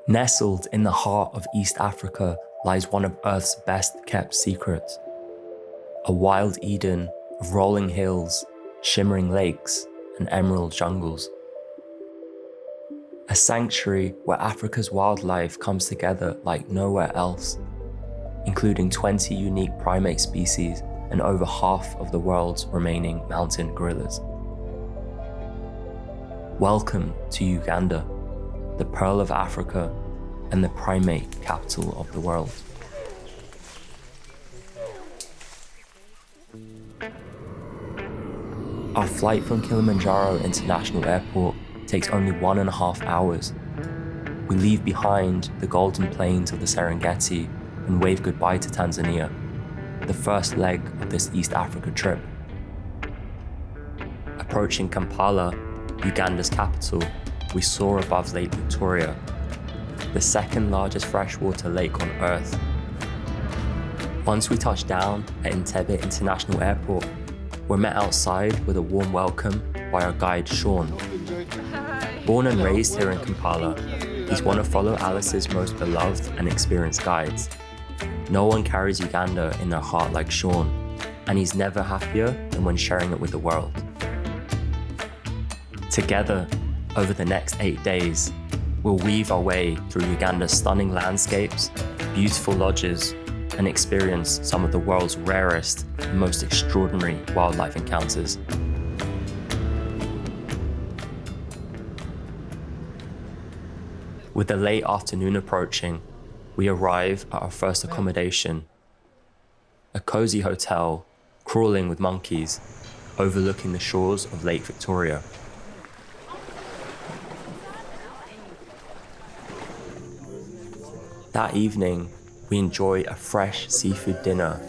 Nestled in the heart of East Africa lies one of Earth's best-kept secrets. A wild Eden of rolling hills, shimmering lakes, and emerald jungles. A sanctuary where Africa's wildlife comes together like nowhere else, including 20 unique primate species and over half of the world's remaining mountain gorillas. Welcome to Uganda, the Pearl of Africa and the primate capital of the world. Our flight from Kilimanjaro International Airport takes only 1.5 hours. We leave behind the golden plains of the Serengeti and wave goodbye to Tanzania, the first leg of this East Africa trip. Approaching Kampala, Uganda's capital, we soar above Lake Victoria, the second largest freshwater lake on Earth. Once we touch down at Entebbe International Airport, we're met outside with a warm welcome by our guide Sean. Born and raised here in Kampala, he's one of Follow Alice's most beloved and experienced guides. No one carries Uganda in their heart like Sean, and he's never happier than when sharing it with the world. Together, over the next 8 days, we'll weave our way through Uganda's stunning landscapes, beautiful lodges, and experience some of the world's rarest and most extraordinary wildlife encounters. With the late afternoon approaching, we arrive at our first accommodation, a cozy hotel crawling with monkeys, overlooking the shores of Lake Victoria. That evening, we enjoy a fresh seafood dinner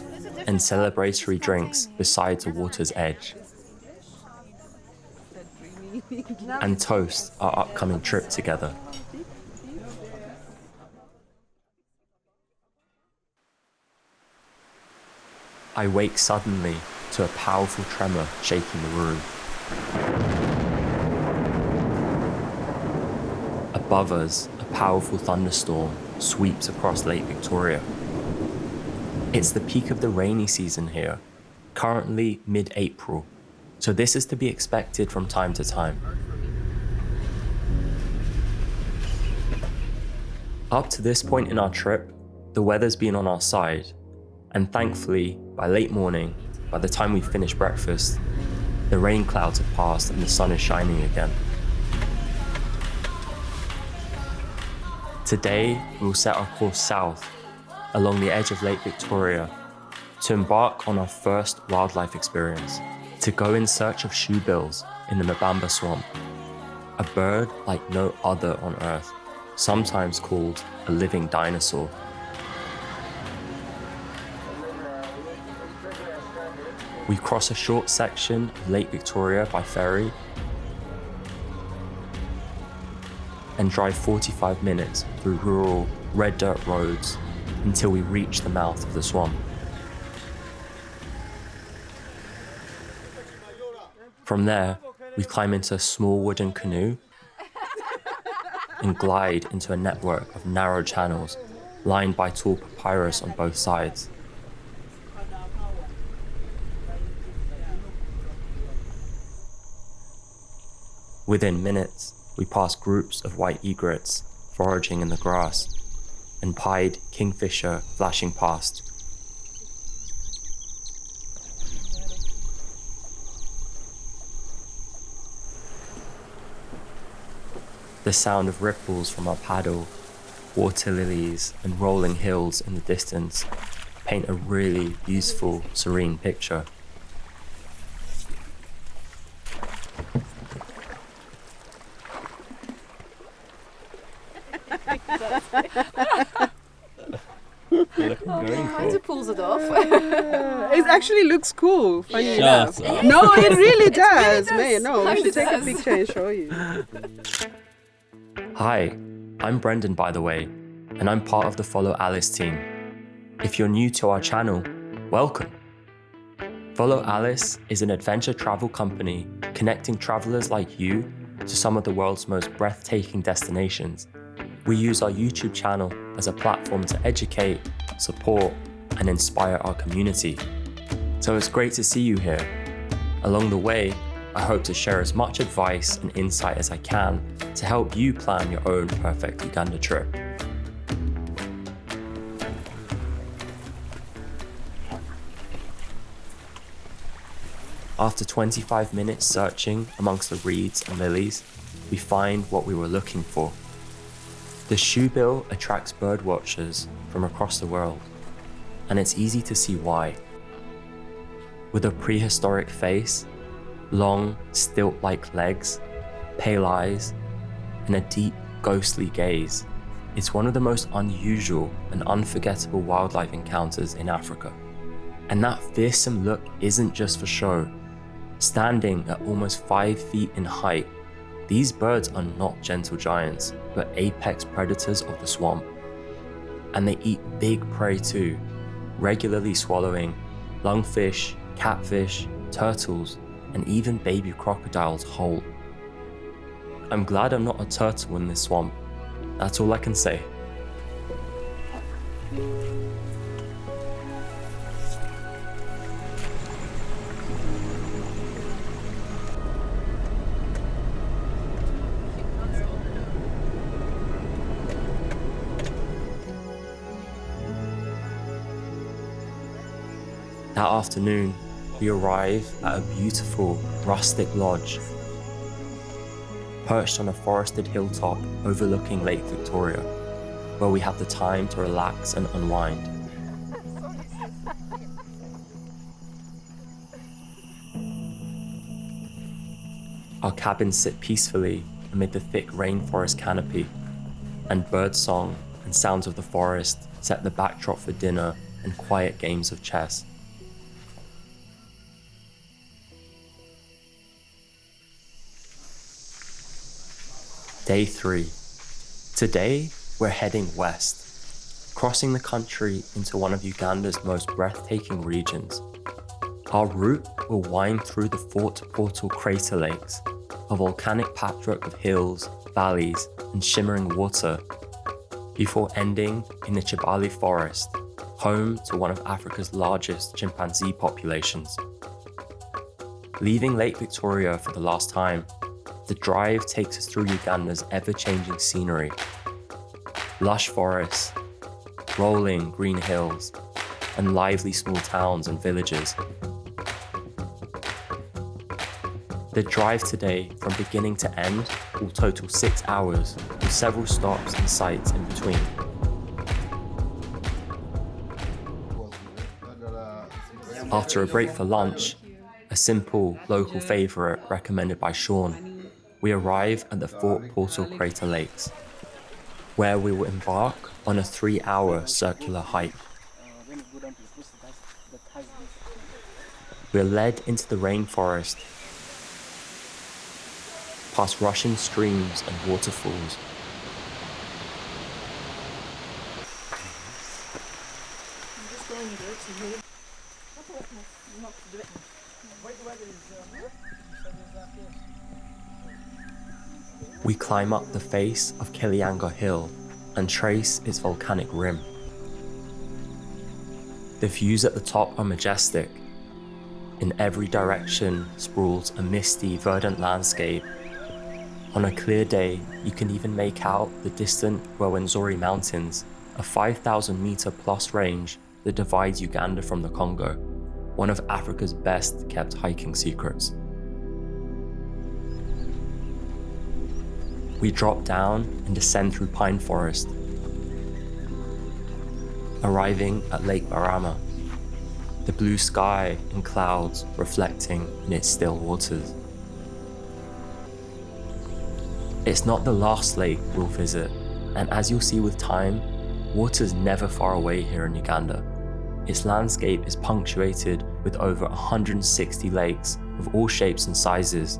and celebratory drinks beside the water's edge, and toast our upcoming trip together. I wake suddenly to a powerful tremor shaking the room. Above us, a powerful thunderstorm sweeps across Lake Victoria. It's the peak of the rainy season here, currently mid-April, so this is to be expected from time to time. Up to this point in our trip, the weather's been on our side, and thankfully, by late morning, by the time we finish breakfast, the rain clouds have passed and the sun is shining again. Today, we'll set our course south, along the edge of Lake Victoria, to embark on our first wildlife experience, to go in search of shoebills in the Mabamba Swamp, a bird like no other on Earth, sometimes called a living dinosaur. We cross a short section of Lake Victoria by ferry and drive 45 minutes through rural red dirt roads until we reach the mouth of the swamp. From there, we climb into a small wooden canoe and glide into a network of narrow channels lined by tall papyrus on both sides. Within minutes, we pass groups of white egrets foraging in the grass and pied kingfisher flashing past. The sound of ripples from our paddle, water lilies and rolling hills in the distance paint a really beautiful, serene picture. It pulls it off. It actually looks cool, funny enough. Shut up. No, it really does, really man. does. No, we It should take a does. picture and show you. Hi, I'm Brendan, by the way, and I'm part of the Follow Alice team. If you're new to our channel, welcome. Follow Alice is an adventure travel company connecting travelers like you to some of the world's most breathtaking destinations, We use our YouTube channel as a platform to educate, support, and inspire our community. So it's great to see you here. Along the way, I hope to share as much advice and insight as I can to help you plan your own perfect Uganda trip. After 25 minutes searching amongst the reeds and lilies, we find what we were looking for. The shoebill attracts birdwatchers from across the world, and it's easy to see why. With a prehistoric face, long, stilt-like legs, pale eyes, and a deep, ghostly gaze, it's one of the most unusual and unforgettable wildlife encounters in Africa. And that fearsome look isn't just for show. Standing at almost 5 feet in height, these birds are not gentle giants, but apex predators of the swamp. And they eat big prey too, regularly swallowing lungfish, catfish, turtles, and even baby crocodiles whole. I'm glad I'm not a turtle in this swamp. That's all I can say. That afternoon, we arrive at a beautiful rustic lodge, perched on a forested hilltop overlooking Lake Victoria, where we have the time to relax and unwind. Our cabins sit peacefully amid the thick rainforest canopy, and birdsong and sounds of the forest set the backdrop for dinner and quiet games of chess. Day 3. Today, we're heading west, crossing the country into one of Uganda's most breathtaking regions. Our route will wind through the Fort Portal crater lakes, a volcanic patchwork of hills, valleys, and shimmering water, before ending in the Kibale Forest, home to one of Africa's largest chimpanzee populations. Leaving Lake Victoria for the last time, the drive takes us through Uganda's ever-changing scenery. Lush forests, rolling green hills, and lively small towns and villages. The drive today, from beginning to end, will total 6 hours, with several stops and sites in between. After a break for lunch, a simple local favourite recommended by Sean, we arrive at the Fort Portal Crater Lakes, where we will embark on a 3-hour circular hike. We're led into the rainforest, past rushing streams and waterfalls. We climb up the face of Kilianga Hill and trace its volcanic rim. The views at the top are majestic. In every direction sprawls a misty, verdant landscape. On a clear day, you can even make out the distant Rwanda Mountains, a 5,000-meter plus range that divides Uganda from the Congo, one of Africa's best kept hiking secrets. We drop down and descend through pine forest, arriving at Lake Bunyonyi, the blue sky and clouds reflecting in its still waters. It's not the last lake we'll visit, and as you'll see with time, water's never far away here in Uganda. Its landscape is punctuated with over 160 lakes of all shapes and sizes,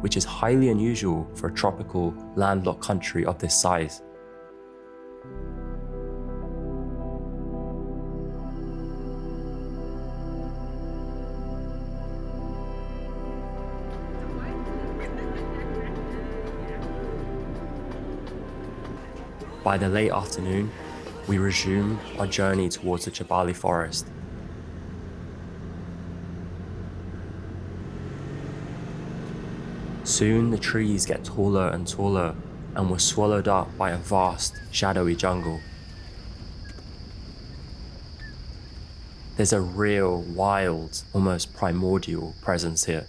which is highly unusual for a tropical, landlocked country of this size. By the late afternoon, we resume our journey towards the Kibale Forest. Soon the trees get taller and taller, and we're swallowed up by a vast, shadowy jungle. There's a real, wild, almost primordial presence here.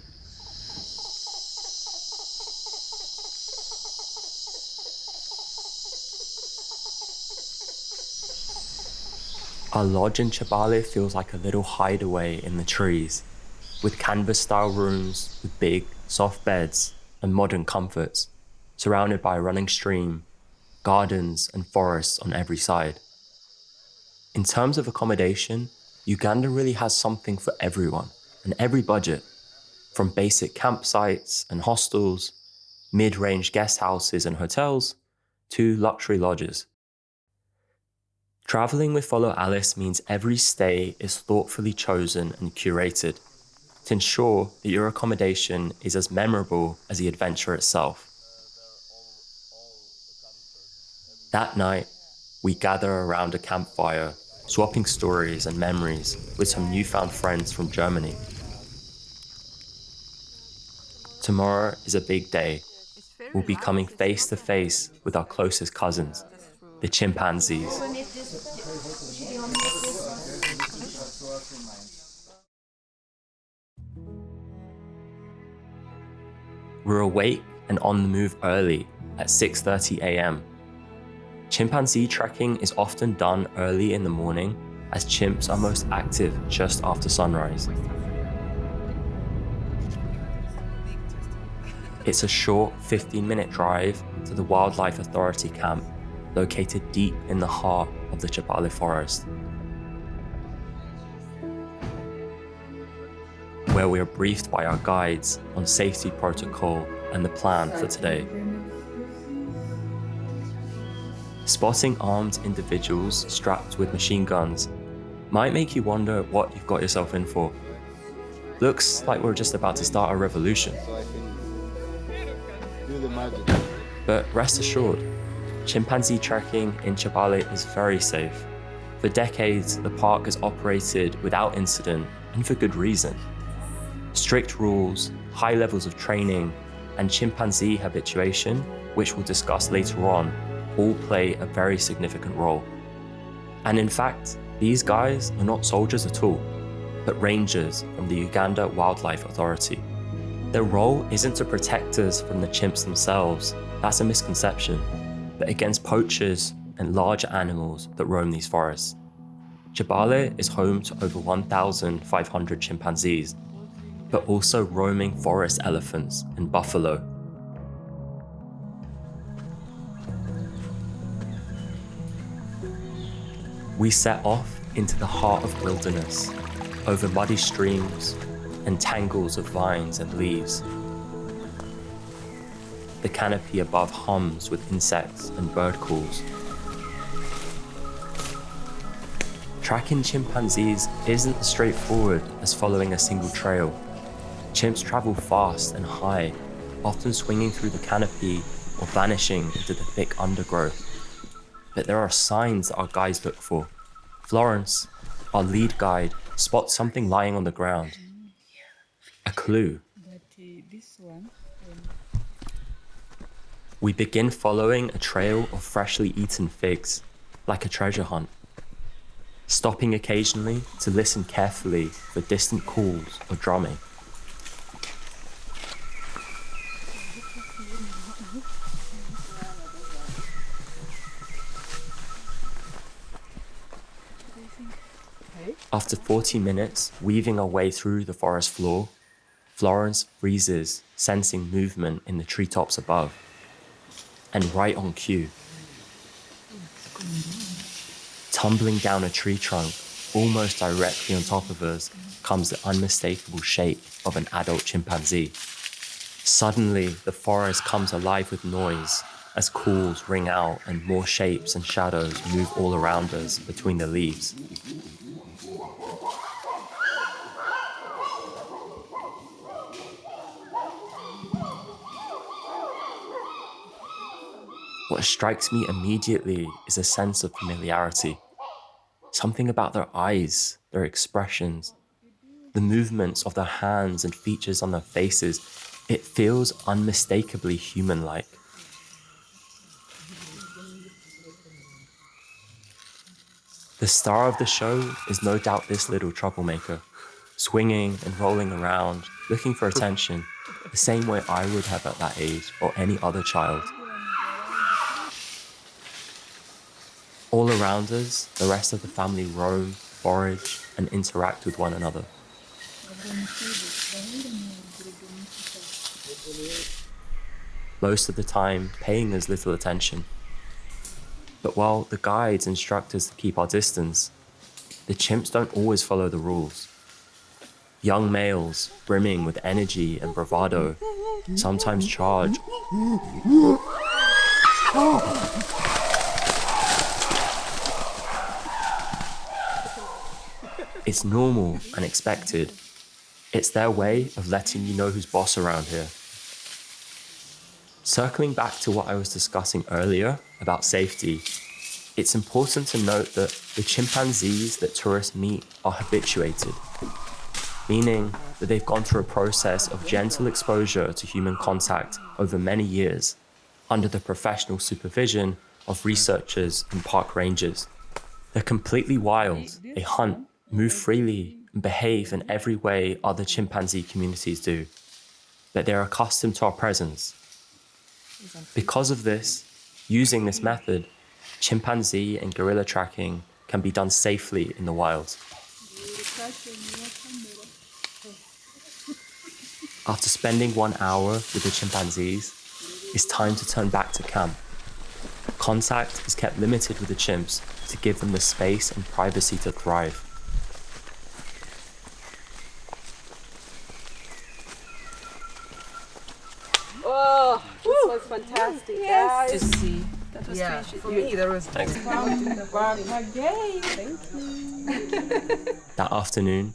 Our lodge in Kibale feels like a little hideaway in the trees, with canvas-style rooms with big, soft beds and modern comforts, surrounded by a running stream, gardens and forests on every side. In terms of accommodation, Uganda really has something for everyone and every budget, from basic campsites and hostels, mid-range guest houses and hotels, to luxury lodges. Traveling with Follow Alice means every stay is thoughtfully chosen and curated to ensure that your accommodation is as memorable as the adventure itself. That night, we gather around a campfire, swapping stories and memories with some newfound friends from Germany. Tomorrow is a big day. We'll be coming face to face with our closest cousins, the chimpanzees. We're awake and on the move early at 6:30 a.m. Chimpanzee trekking is often done early in the morning, as chimps are most active just after sunrise. It's a short 15-minute drive to the Wildlife Authority camp, located deep in the heart of the Kibale Forest, where we are briefed by our guides on safety protocol and the plan for today. Spotting armed individuals strapped with machine guns might make you wonder what you've got yourself in for. Looks like we're just about to start a revolution. But rest assured, chimpanzee trekking in Kibale is very safe. For decades, the park has operated without incident, and for good reason. Strict rules, high levels of training, and chimpanzee habituation, which we'll discuss later on, all play a very significant role. And in fact, these guys are not soldiers at all, but rangers from the Uganda Wildlife Authority. Their role isn't to protect us from the chimps themselves, that's a misconception, but against poachers and larger animals that roam these forests. Kibale is home to over 1,500 chimpanzees, but also roaming forest elephants and buffalo. We set off into the heart of wilderness, over muddy streams and tangles of vines and leaves. The canopy above hums with insects and bird calls. Tracking chimpanzees isn't as straightforward as following a single trail. Chimps travel fast and high, often swinging through the canopy or vanishing into the thick undergrowth. But there are signs that our guides look for. Florence, our lead guide, spots something lying on the ground. A clue. We begin following a trail of freshly eaten figs, like a treasure hunt, stopping occasionally to listen carefully for distant calls or drumming. After 40 minutes weaving our way through the forest floor, Florence freezes, sensing movement in the treetops above. And right on cue, tumbling down a tree trunk, almost directly on top of us, comes the unmistakable shape of an adult chimpanzee. Suddenly, the forest comes alive with noise as calls ring out and more shapes and shadows move all around us between the leaves. What strikes me immediately is a sense of familiarity. Something about their eyes, their expressions, the movements of their hands and features on their faces, it feels unmistakably human-like. The star of the show is no doubt this little troublemaker, swinging and rolling around, looking for attention, the same way I would have at that age or any other child. All around us, the rest of the family roam, forage, and interact with one another. Most of the time, paying us little attention. But while the guides instruct us to keep our distance, the chimps don't always follow the rules. Young males, brimming with energy and bravado, sometimes charge. It's normal and expected. It's their way of letting you know who's boss around here. Circling back to what I was discussing earlier about safety, it's important to note that the chimpanzees that tourists meet are habituated, meaning that they've gone through a process of gentle exposure to human contact over many years, under the professional supervision of researchers and park rangers. They're completely wild, they hunt, move freely, and behave in every way other chimpanzee communities do, but they're accustomed to our presence. Because of this, using this method, chimpanzee and gorilla tracking can be done safely in the wild. After spending 1 hour with the chimpanzees, it's time to turn back to camp. Contact is kept limited with the chimps to give them the space and privacy to thrive. Oh, this was fantastic. Yes. Guys. To see. That was Yeah, precious. for me there was Thanks. That afternoon,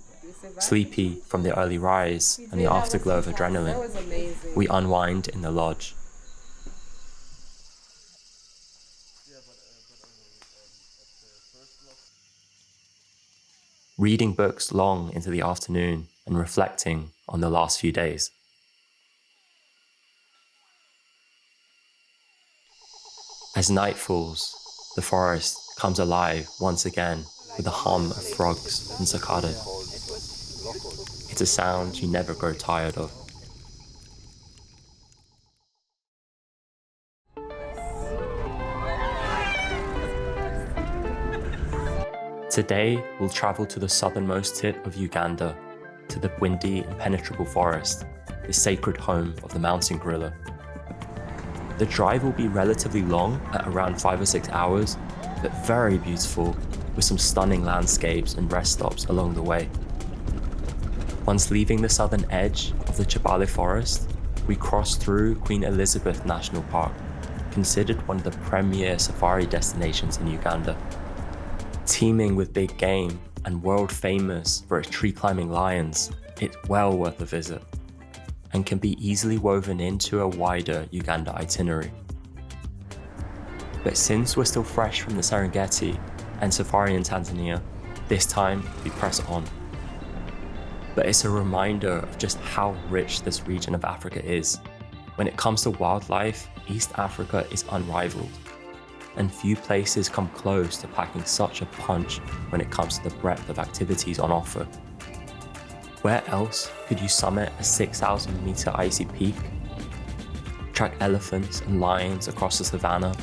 sleepy from the early rise and the afterglow of That adrenaline, was amazing. we unwind in the lodge. Reading books long into the afternoon and reflecting on the last few days. As night falls, the forest comes alive once again with the hum of frogs and cicadas. It's a sound you never grow tired of. Today, we'll travel to the southernmost tip of Uganda, to the Bwindi Impenetrable Forest, the sacred home of the mountain gorilla. The drive will be relatively long at around 5 or 6 hours, but very beautiful with some stunning landscapes and rest stops along the way. Once leaving the southern edge of the Kibale Forest, we cross through Queen Elizabeth National Park, considered one of the premier safari destinations in Uganda. Teeming with big game and world famous for its tree climbing lions, it's well worth a visit and can be easily woven into a wider Uganda itinerary. But since we're still fresh from the Serengeti and safari in Tanzania, this time we press on. But it's a reminder of just how rich this region of Africa is. When it comes to wildlife, East Africa is unrivaled, and few places come close to packing such a punch when it comes to the breadth of activities on offer. Where else could you summit a 6,000-meter icy peak, track elephants and lions across the savannah,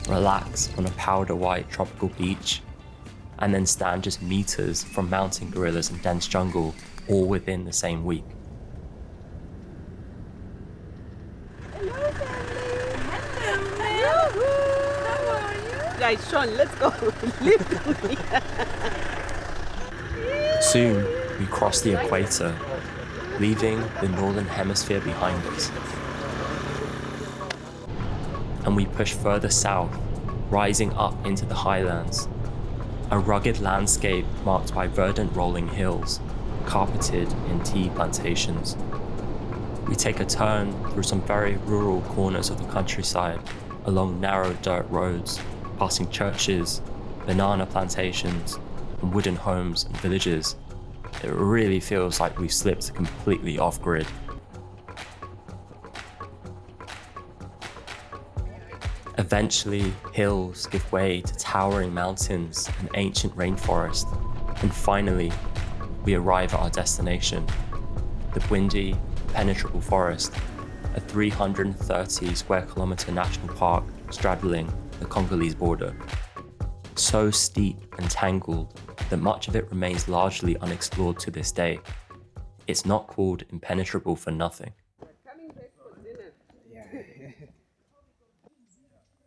relax on a powder-white tropical beach, and then stand just meters from mountain gorillas and dense jungle, all within the same week? Guys, Sean, let's go. Lift me. Soon, we cross the equator, leaving the northern hemisphere behind us. And we push further south, rising up into the highlands, a rugged landscape marked by verdant rolling hills, carpeted in tea plantations. We take a turn through some very rural corners of the countryside, along narrow dirt roads, passing churches, banana plantations, and wooden homes and villages, it really feels like we've slipped completely off-grid. Eventually, hills give way to towering mountains and ancient rainforest, and finally, we arrive at our destination, the Bwindi Impenetrable Forest, a 330 square kilometer national park straddling the Congolese border. So steep and tangled that much of it remains largely unexplored to this day. It's not called impenetrable for nothing.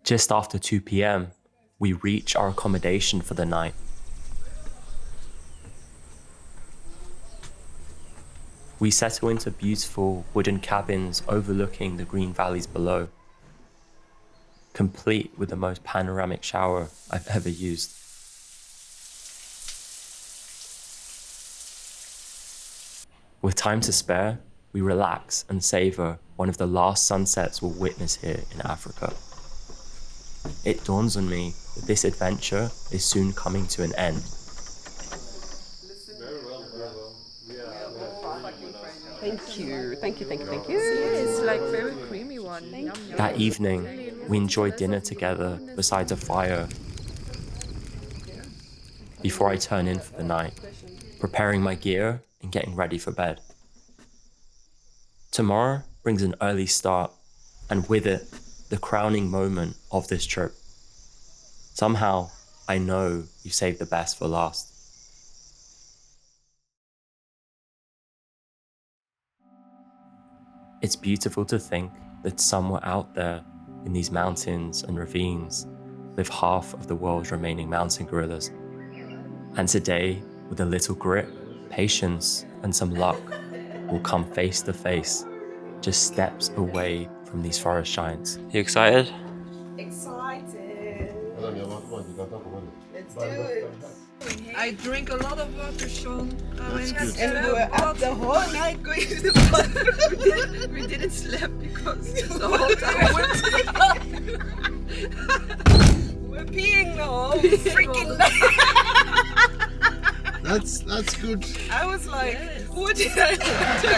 Just after 2 p.m, we reach our accommodation for the night. We settle into beautiful wooden cabins overlooking the green valleys below, complete with the most panoramic shower I've ever used. With time to spare, we relax and savor one of the last sunsets we'll witness here in Africa. It dawns on me that this adventure is soon coming to an end. Thank you. It's like very creamy one. Yum, yum. That evening, we enjoyed dinner together beside a fire before I turn in for the night, preparing my gear and getting ready for bed. Tomorrow brings an early start, and with it, the crowning moment of this trip. Somehow, I know you saved the best for last. It's beautiful to think that somewhere out there in these mountains and ravines live half of the world's remaining mountain gorillas. And today, with a little grit, patience, and some luck, we'll come face to face, just steps away from these forest giants. You excited? Excited. Let's do it. I drink a lot of water, Sean. And we were up the whole night going to the bathroom. We didn't sleep because the whole time We're peeing the whole freaking night. That's good. I was like, what did I do?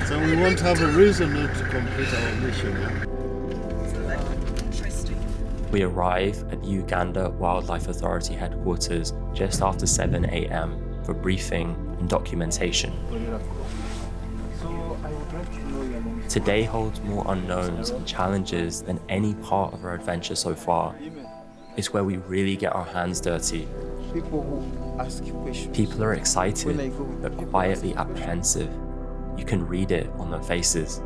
So we won't have a reason not to complete our mission. Yeah? Interesting. We arrive at the Uganda Wildlife Authority headquarters just after 7 a.m. for briefing and documentation. Today holds more unknowns and challenges than any part of our adventure so far. It's where we really get our hands dirty. People who ask you questions. People are excited, but quietly apprehensive. You can read it on their faces.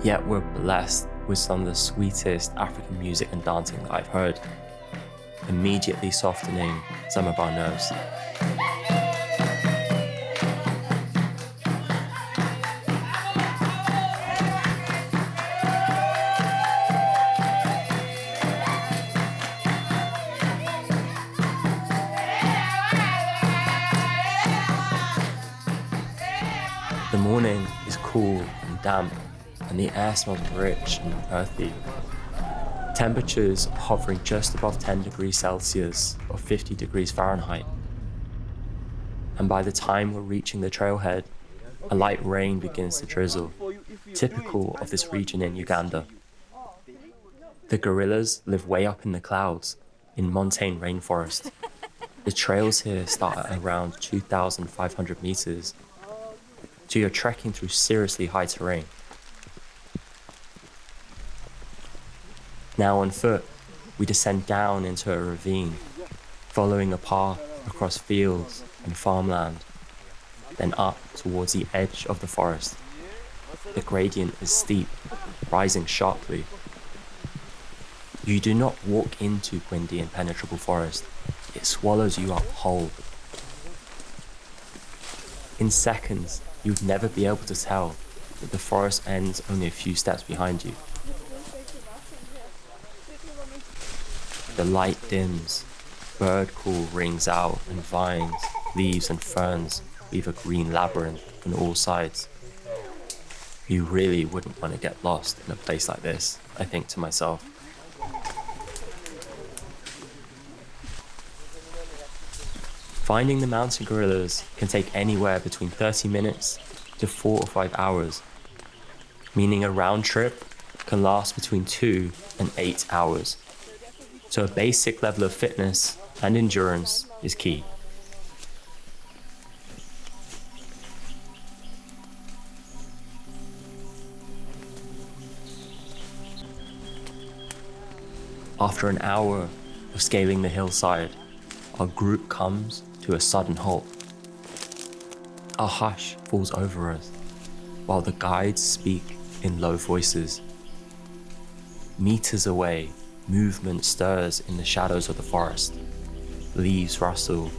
Yet we're blessed with some of the sweetest African music and dancing that I've heard, immediately softening some of our nerves. The morning is cool and damp, and the air smells rich and earthy. Temperatures hovering just above 10 degrees Celsius or 50 degrees Fahrenheit. And by the time we're reaching the trailhead, a light rain begins to drizzle, typical of this region in Uganda. The gorillas live way up in the clouds, in montane rainforest. The trails here start at around 2,500 meters, so you're trekking through seriously high terrain. Now on foot, we descend down into a ravine, following a path across fields and farmland, then up towards the edge of the forest. The gradient is steep, rising sharply. You do not walk into Bwindi Impenetrable Forest, it swallows you up whole. In seconds, you'd never be able to tell that the forest ends only a few steps behind you. The light dims, bird call rings out, and vines, leaves and ferns weave a green labyrinth on all sides. You really wouldn't want to get lost in a place like this, I think to myself. Finding the mountain gorillas can take anywhere between 30 minutes to 4 or 5 hours, meaning a round trip can last between 2 and 8 hours. So a basic level of fitness and endurance is key. After an hour of scaling the hillside, our group comes to a sudden halt. A hush falls over us, while the guides speak in low voices. Meters away, movement stirs in the shadows of the forest. Leaves rustle,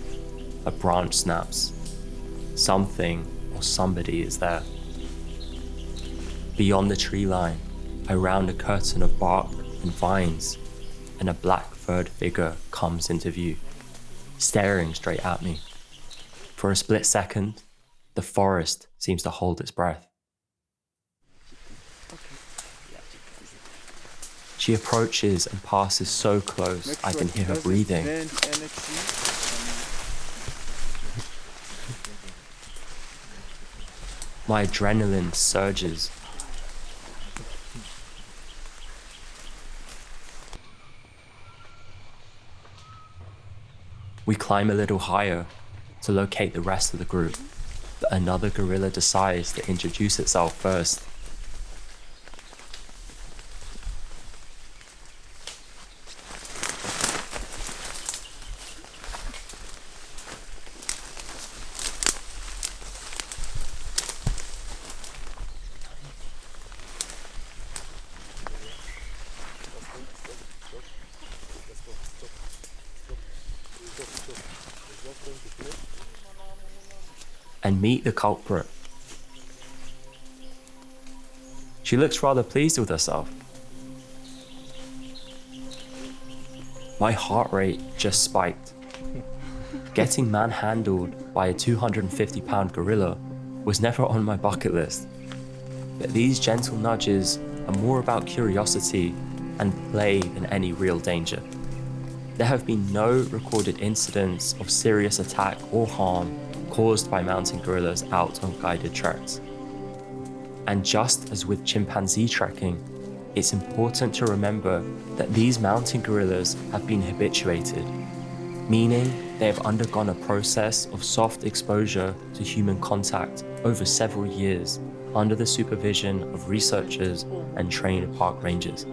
a branch snaps. Something or somebody is there. Beyond the tree line, I round a curtain of bark and vines, and a black-furred figure comes into view, staring straight at me. For a split second, the forest seems to hold its breath. She approaches and passes so close I can hear her breathing. My adrenaline surges. We climb a little higher to locate the rest of the group, but another gorilla decides to introduce itself first. And meet the culprit. She looks rather pleased with herself. My heart rate just spiked. Getting manhandled by a 250-pound gorilla was never on my bucket list. But these gentle nudges are more about curiosity and play than any real danger. There have been no recorded incidents of serious attack or harm caused by mountain gorillas out on guided treks. And just as with chimpanzee tracking, it's important to remember that these mountain gorillas have been habituated, meaning they have undergone a process of soft exposure to human contact over several years under the supervision of researchers and trained park rangers.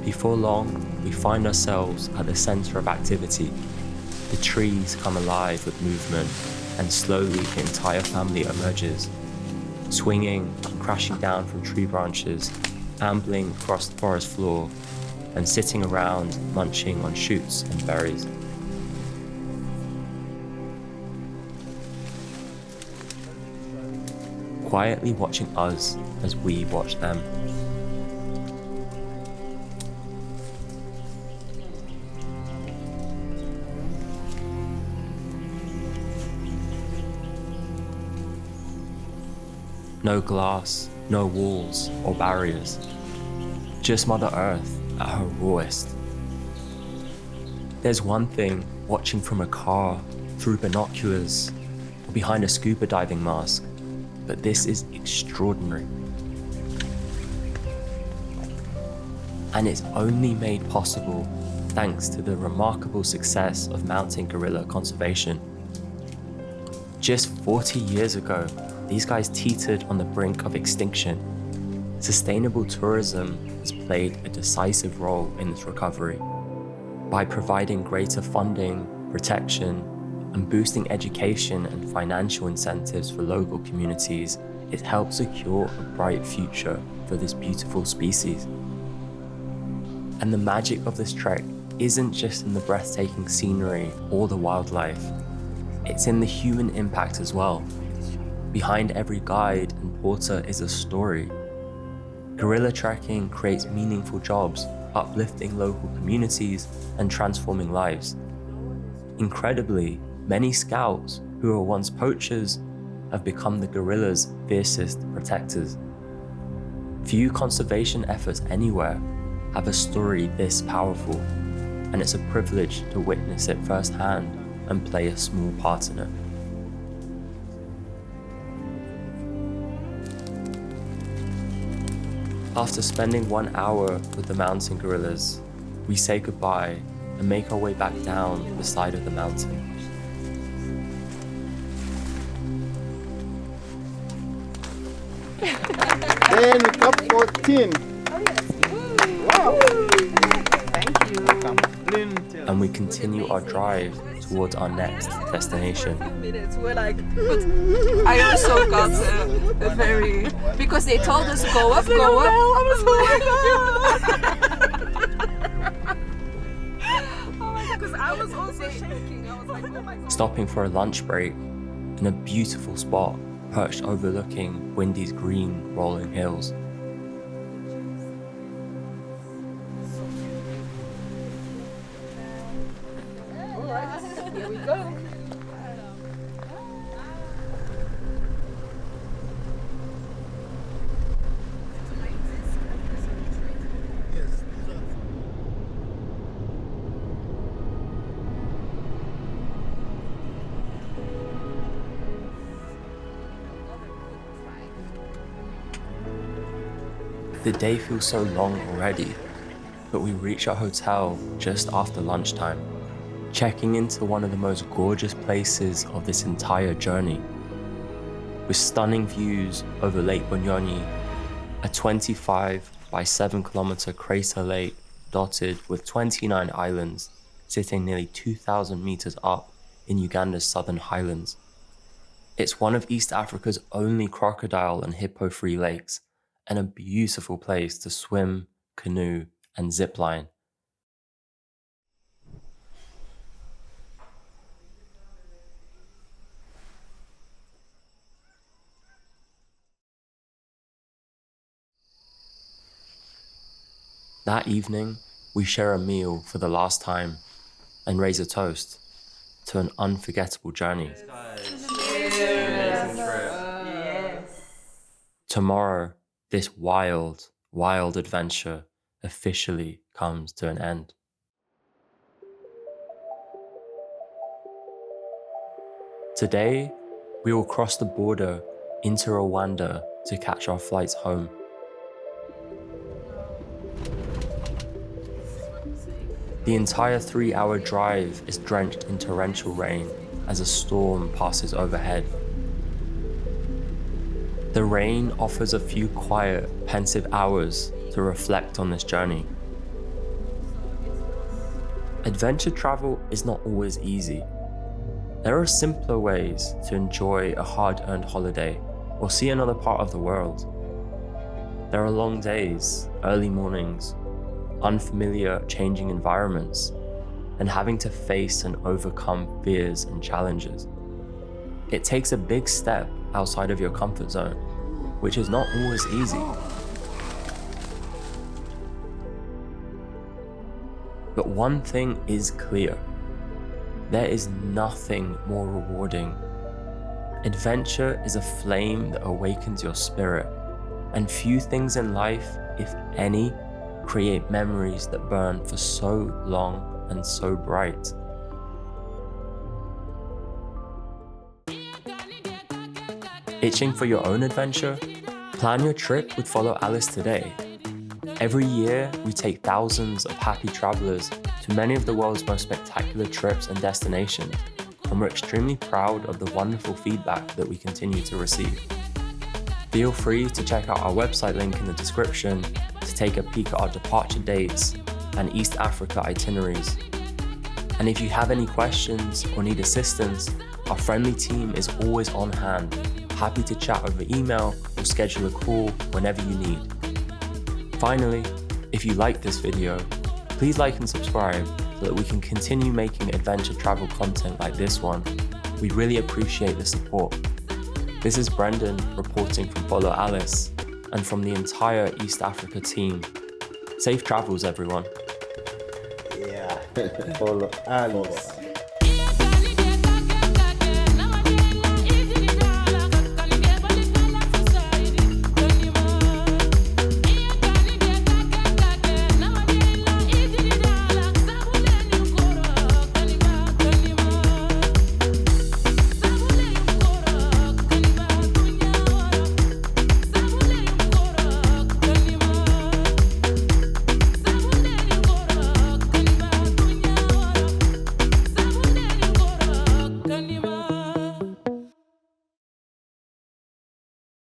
Before long, we find ourselves at the center of activity. The trees come alive with movement, and slowly the entire family emerges, swinging and crashing down from tree branches, ambling across the forest floor, and sitting around munching on shoots and berries. Quietly watching us as we watch them. No glass, no walls or barriers. Just Mother Earth at her rawest. There's one thing watching from a car, through binoculars, or behind a scuba diving mask, but this is extraordinary. And it's only made possible thanks to the remarkable success of mountain gorilla conservation. Just 40 years ago, these guys teetered on the brink of extinction. Sustainable tourism has played a decisive role in its recovery. By providing greater funding, protection, and boosting education and financial incentives for local communities, it helps secure a bright future for this beautiful species. And the magic of this trek isn't just in the breathtaking scenery or the wildlife, it's in the human impact as well. Behind every guide and porter is a story. Gorilla tracking creates meaningful jobs, uplifting local communities and transforming lives. Incredibly, many scouts who were once poachers, have become the gorilla's fiercest protectors. Few conservation efforts anywhere have a story this powerful, and it's a privilege to witness it firsthand and play a small part in it. After spending 1 hour with the mountain gorillas, we say goodbye and make our way back down the side of the mountain. Then cup 14. Thank you. And we continue our drive towards our next destination. Minutes, we're like, I also got a very, because they told us go up, go up. I was like, Oh my god, because I was also shaking. I was like, oh my god. Stopping for a lunch break in a beautiful spot perched overlooking Bwindi's green rolling hills. here we go. The day feels so long already, but we reach our hotel just after lunchtime, checking into one of the most gorgeous places of this entire journey. With stunning views over Lake Bunyonyi, a 25 by 7 kilometer crater lake dotted with 29 islands sitting nearly 2,000 meters up in Uganda's southern highlands. It's one of East Africa's only crocodile and hippo-free lakes, and a beautiful place to swim, canoe, and zip line. That evening, we share a meal for the last time and raise a toast to an unforgettable journey. Tomorrow, this wild, wild adventure officially comes to an end. Today, we will cross the border into Rwanda to catch our flights home. The entire 3-hour drive is drenched in torrential rain as a storm passes overhead. The rain offers a few quiet, pensive hours to reflect on this journey. Adventure travel is not always easy. There are simpler ways to enjoy a hard-earned holiday or see another part of the world. There are long days, early mornings, unfamiliar, changing environments, and having to face and overcome fears and challenges. It takes a big step outside of your comfort zone, which is not always easy. But one thing is clear. There is nothing more rewarding. Adventure is a flame that awakens your spirit, and few things in life, if any, create memories that burn for so long and so bright. Itching for your own adventure? Plan your trip with Follow Alice today. Every year, we take thousands of happy travelers to many of the world's most spectacular trips and destinations, and we're extremely proud of the wonderful feedback that we continue to receive. Feel free to check out our website link in the description to take a peek at our departure dates and East Africa itineraries. And if you have any questions or need assistance, our friendly team is always on hand, happy to chat over email or schedule a call whenever you need. Finally, if you like this video, please like and subscribe so that we can continue making adventure travel content like this one. We really appreciate the support. This is Brendan reporting from Follow Alice and from the entire East Africa team. Safe travels, everyone. Yeah. Follow Alice.